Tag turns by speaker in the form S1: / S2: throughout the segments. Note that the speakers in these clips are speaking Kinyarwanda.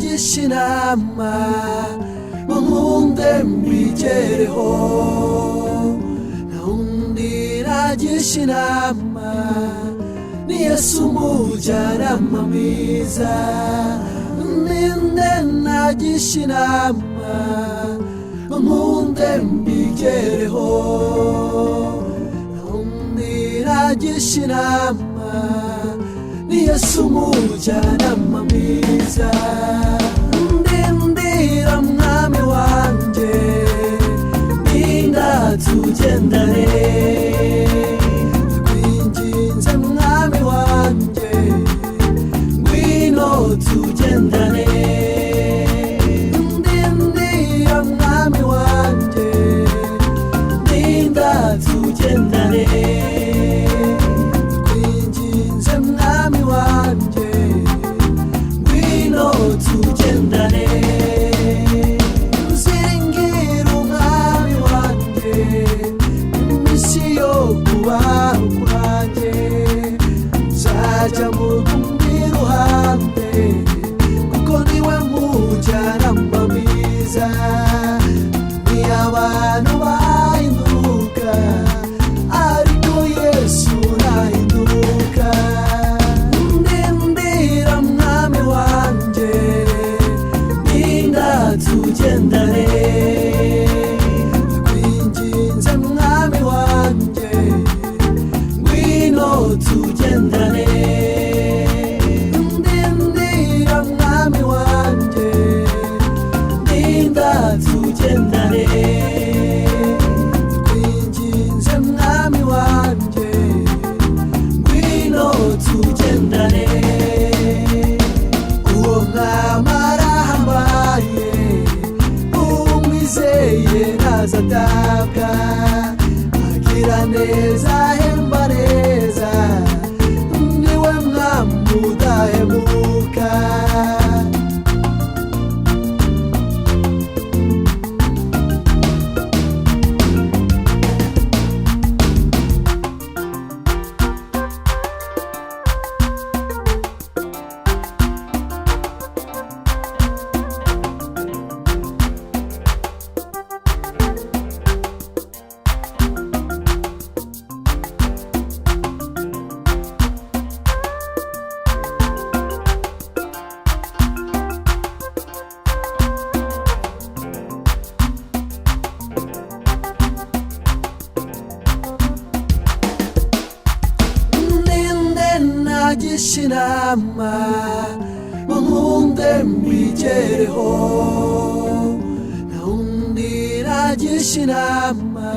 S1: nagisha inama ngo nkunde mbigereho, ntawundi nagisha inama ni Yesu umujyanama mwiza. Ninde nagisha inama ngo nkunde mbigereho, ntawundi nagisha inama ni Yesu umujyanama mwiza. Ndindira mwami wanjye, ndinda tugendane, ndakwinginze mwami wanjye, ngwino tugendane. Ndindira mwami wanjye, ndinda tugendane, ndakwinginze mwami wanjye, ngwino tugendane. Nziringira umwami wanjye, iminsi yo kubaho kwanjye, nzajya mu rundi ruhande, kuko niwe mujyanama mwiza. Ni abantu bahinduka, ariko Yesu ntahinduka. Ndindira mwami wanjye, ndinda tugendane, ndakwinginze mwami wanjye, ngwino tugendane. Ndindira mwami wanjye, ndinda tugendane, ndakwinginze mwami wanjye, ngwino tugendane. Uwo mwami arahambaye, umwizeye ntazatabwa, agira neza ahemba neza, niwe mwami udahemuka. Nagisha inama ngo nkunde mbigereho, ntawundi nagisha inama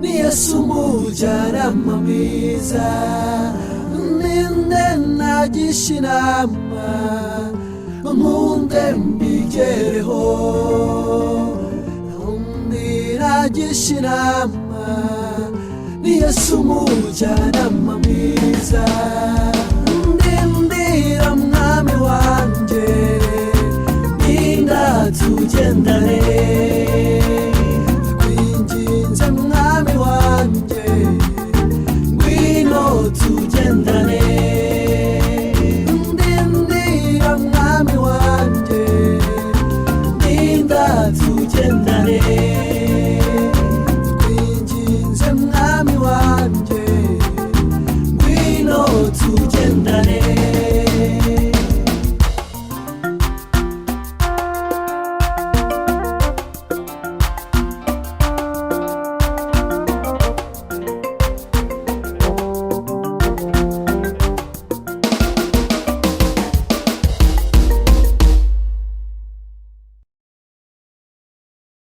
S1: ni Yesu umujyanama mwiza. Ninde nagisha inama ngo nkunde mbigereho, ntawundi nagisha inama ni Yesu umujyanama mwiza. Ndindira mwami wanjye, ndinda tugendane, ndakwinginze mwami wanjye, ngwino tugendane. Ndindira mwami wanjye, ndinda tugendane, ndakwinginze mwami wanjye, ngwino tugendane.